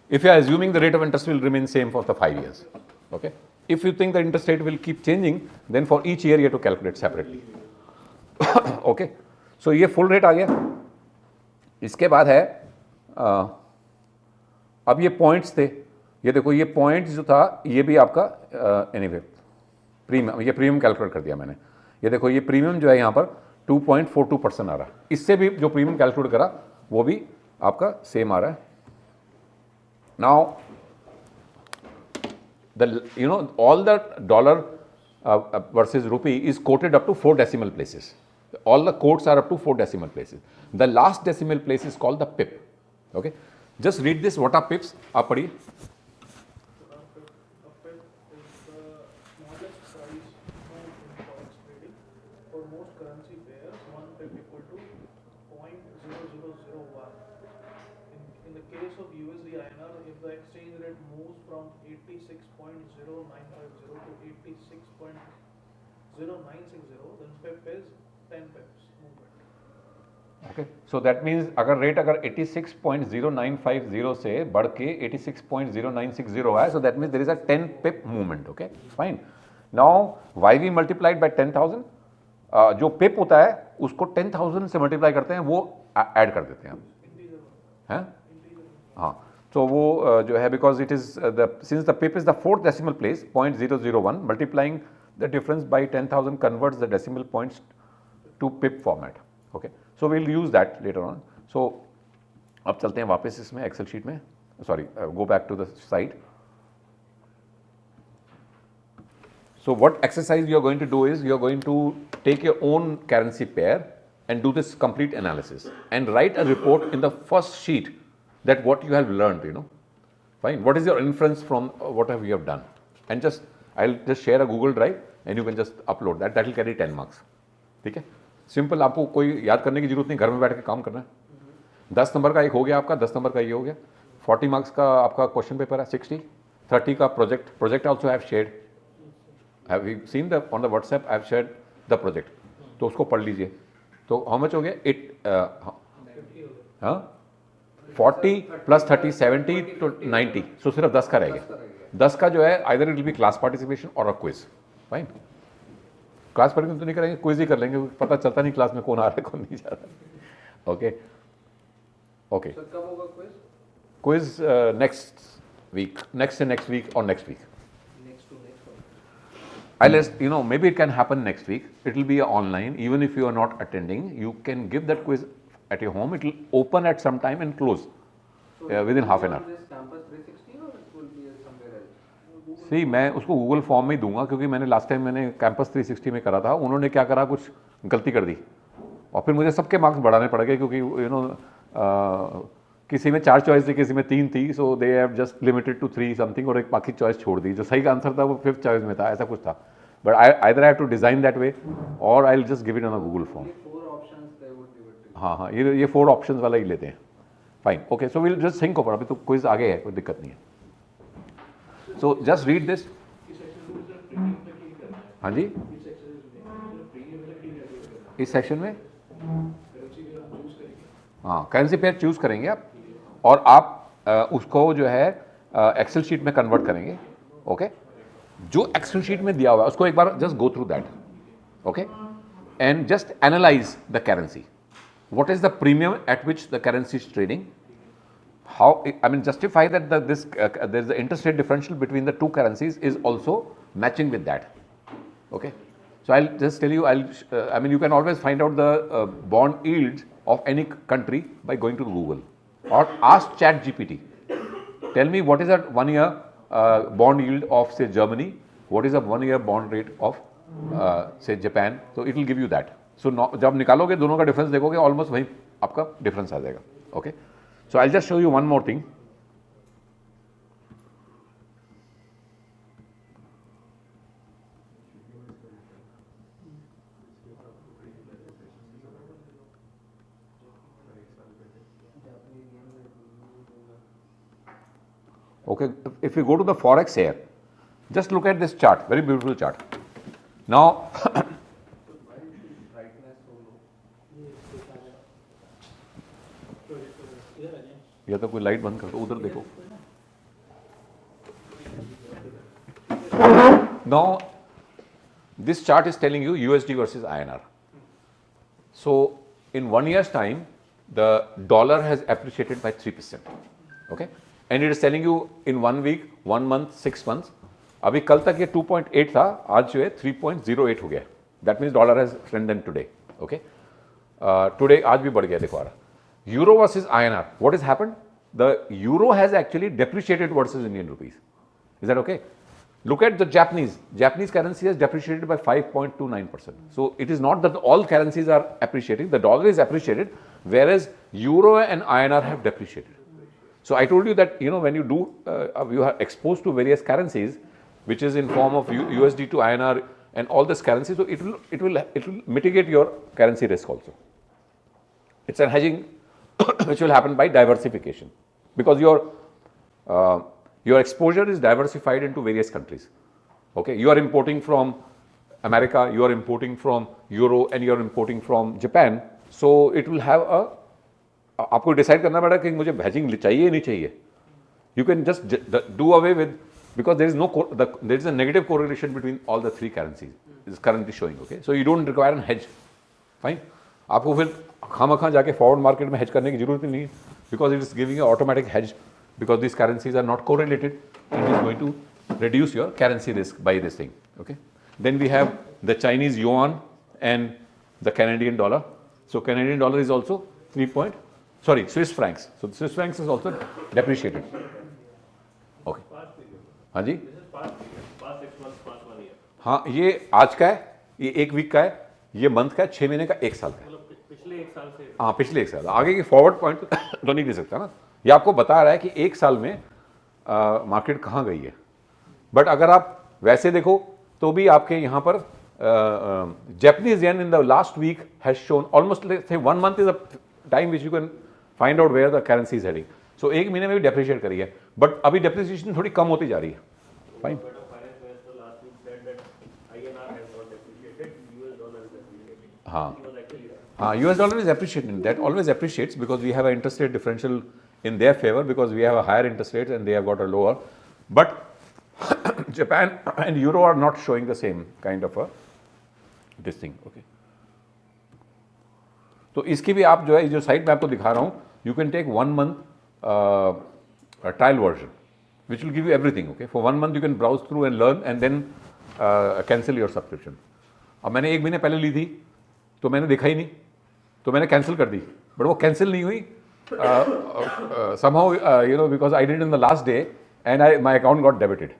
if you are assuming the rate of interest will remain same for the 5 years. Okay, if you think the interest rate will keep changing, then for each year you have to calculate separately. Okay, so ये full rate आ गया. इसके बाद है अब ये points थे, ये देखो ये पॉइंट्स जो था ये भी आपका एनीवे प्रीमियम, ये प्रीमियम कैलकुलेट कर दिया मैंने. ये देखो ये प्रीमियम जो है यहाँ पर 2.42% आ रहा है. इससे भी जो प्रीमियम कैलकुलेट करा वो भी आपका सेम आ रहा है. Now all the dollar versus rupee is quoted up to 4 decimal places. All the quotes are up to 4 decimal places. The last decimal place is called the pip. Okay, just read this. What are pips? आप पढ़िए. Okay, so that means अगर rate अगर 86.0950 से बढ़ के 86.0960 आया, so that means there is a 10 pip movement. Okay, fine. Now why we multiplied by 10,000? जो पिप होता है उसको 10,000 से मल्टीप्लाई करते हैं, वो ऐड कर देते हैं हम, हैं? हाँ, तो वो जो है because it is since the pip is the 4th decimal place 0.001 multiplying the difference by 10,000 converts the decimal points to pip format. Okay, so we'll use that later on. So अब चलते हैं वापस इसमें एक्सेल शीट में. Sorry, go back to the side. So what exercise you are going to do is you are going to take your own currency pair and do this complete analysis and write a report in the first sheet that what you have learned, fine, what is your inference from what have you have done, and I'll just share a Google Drive and you can just upload that will carry 10 marks. ठीक है, simple, आपको कोई याद करने की जरूरत नहीं, घर में बैठ के काम करना है. 10 नंबर का एक हो गया आपका, 10 नंबर का ये हो गया. 40 मार्क्स का आपका क्वेश्चन पेपर है. 30 का project also have shared. Have you seen on the WhatsApp? I have shared the project. तो उसको पढ़ लीजिए. तो how much हो गया? 40 plus 30 70 to 90. So सिर्फ 10 का रह गया. 10 का जो है either it will be class participation or a quiz. Fine. Class participation तो नहीं करेंगे, क्विज ही कर लेंगे, पता चलता नहीं क्लास में कौन आ रहा है कौन नहीं जा रहा. Okay okay. कब होगा quiz? Quiz next week, next week और next week. Maybe it can happen next week. It will be online. Even if you are not attending, you can give that quiz at your home. It will open at some time and close within half an hour. Campus 360 or it will be somewhere else? See, मैं उसको Google form में ही दूंगा, क्योंकि मैंने last time मैंने campus 360 में करा था. उन्होंने क्या करा, कुछ गलती कर दी और फिर मुझे सबके मार्क्स बढ़ाने पड़ गए, क्योंकि किसी में 4 चॉइस थी, किसी में 3 थी. So they have just limited to 3 something, और एक बाकी चॉइस छोड़ दी. जो सही का आंसर था वो 5th चॉइस में था, ऐसा कुछ था. But either I have to design that way और I will just give it on a Google form. हाँ, ये 4 ऑप्शंस वाला ही लेते हैं. Fine. Okay, so will just think over. अभी तो क्विज आगे है, कोई दिक्कत नहीं है. So just read this. हाँ जी, इस सेक्शन में हाँ करेंसी पेयर चूज करेंगे आप, और आप उसको जो है एक्सेल शीट में कन्वर्ट करेंगे. ओके, जो एक्सेल शीट में दिया हुआ है उसको एक बार just go through that. Okay, and just analyse the currency. What is the premium at which the currency is trading. How, I mean, justify that there is the interest rate differential between the 2 currencies is also matching with that. Okay, so I'll just tell you. You can always find out the bond yields of any country by going to Google or ask ChatGPT. Tell me what is a 1-year bond yield of say Germany. What is a 1-year bond rate of say Japan. So it will give you that. So जब निकालोगे दोनों का difference देखोगे, almost वही आपका difference आ जाएगा. Okay, so I'll just show you one more thing. Okay, if you go to the forex here, just look at this chart, very beautiful chart. Now या तो कोई लाइट बंद कर दो, उधर देखो. Now, this chart is telling you USD versus INR. So, in 1 year's time, the dollar has appreciated by 3%. Okay, and it is telling you in 1 week, 1 month, 6 months. अभी कल तक ये 2.8 था, आज जो है 3.08 हो गया. That means dollar has strengthened today. Okay, today आज भी बढ़ गया. देखो आ रहा. Euro versus INR. What has happened? The euro has actually depreciated versus Indian rupees. Is that okay? Look at the Japanese. Japanese currency has depreciated by 5.29%. So it is not that all currencies are appreciating. The dollar is appreciated, whereas euro and INR have depreciated. So I told you that when you do, you are exposed to various currencies, which is in form of USD to INR and all this currency. So it will mitigate your currency risk also. It's a hedging which will happen by diversification, because your exposure is diversified into various countries. Okay, you are importing from America, you are importing from Euro, and you are importing from Japan. So it will have a, आपको decide करना पड़ेगा कि मुझे hedging चाहिए या नहीं चाहिए. You can just do away with, because there is a negative correlation between all the three currencies is currently showing. Okay, so you don't require a hedge. Fine. आपको फिर खामखा जाके फॉरवर्ड मार्केट में hedge करने की जरूरत ही नहीं है, because it is giving an automatic hedge, because these currencies are not correlated, and it is going to reduce your currency risk by this thing. Okay. Then we have the Chinese yuan and the Canadian dollar. So Canadian dollar is also Swiss francs. So the Swiss francs is also depreciated. Okay. हाँ जी. हाँ, ये आज का है, ये 1 week का है, ये मंथ का है, 6 महीने का, 1 साल का है. पिछले 1 साल से. हाँ, पिछले 1 साल. आगे की फॉरवर्ड पॉइंट तो नहीं दे सकता ना. ये आपको बता रहा है कि 1 साल में मार्केट कहाँ गई है. बट अगर आप वैसे देखो तो भी आपके यहाँ पर Japanese yen in the last week has shown almost, let's say 1 month is a time which you can find out where the currency is heading. So 1 महीने में भी डेप्रिशिएट करी है, बट अभी डेप्रिसिएशन थोड़ी कम होती जा रही है. फाइन. हाँ हाँ, US dollar is appreciating. That always appreciates because we have an interest rate differential in their favor, because we have a higher interest rate and they have got a lower. But Japan and Euro are not showing the same kind of this thing. Okay. तो इसकी भी आप जो है, जो site में आपको दिखा रहा हूँ, you can take 1 month trial version, which will give you everything. Okay, for 1 month you can browse through and learn, and then cancel your subscription. अब मैंने 1 महीने पहले ली थी, तो मैंने देखा ही नहीं, तो मैंने कैंसिल कर दी. बट वो कैंसिल नहीं हुई somehow, because I did it in the last day and my account got debited.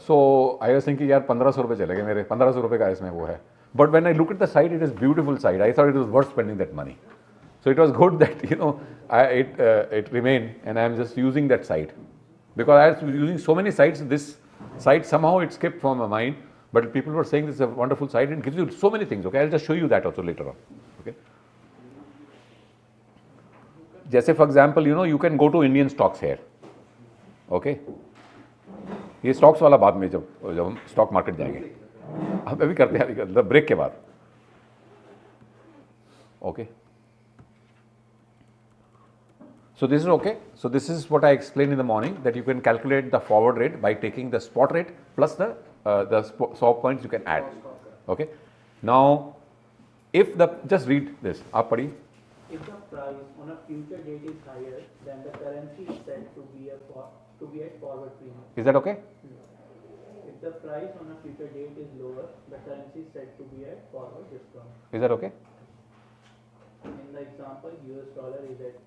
So I was thinking, यार 1500 रुपये चले गए मेरे, 1500 रुपये का इसमें वो है. But when I look at the site, it is beautiful site. I thought it was worth spending that money. So it was good that it remained, and I am just using that site, because I was using so many sites. This site somehow it skipped from my mind, but people were saying this is a wonderful site and gives you so many things. Okay, I'll just show you that also later on. Okay. जैसे for example, you can go to Indian stocks here. Okay. ये stocks वाला बाद में जब हम stock market जाएंगे, हम अभी करते हैं ब्रेक के बाद. Okay. So this is okay. So this is what I explained in the morning, that you can calculate the forward rate by taking the spot rate plus the swap points you can add. Okay. Now, if just read this. आप पढ़िए. If the price on a future date is higher, then the currency is said to be at forward premium. Is that okay? If the price on a future date is lower, the currency is said to be at forward discount. Is that okay? In the example, US dollar is at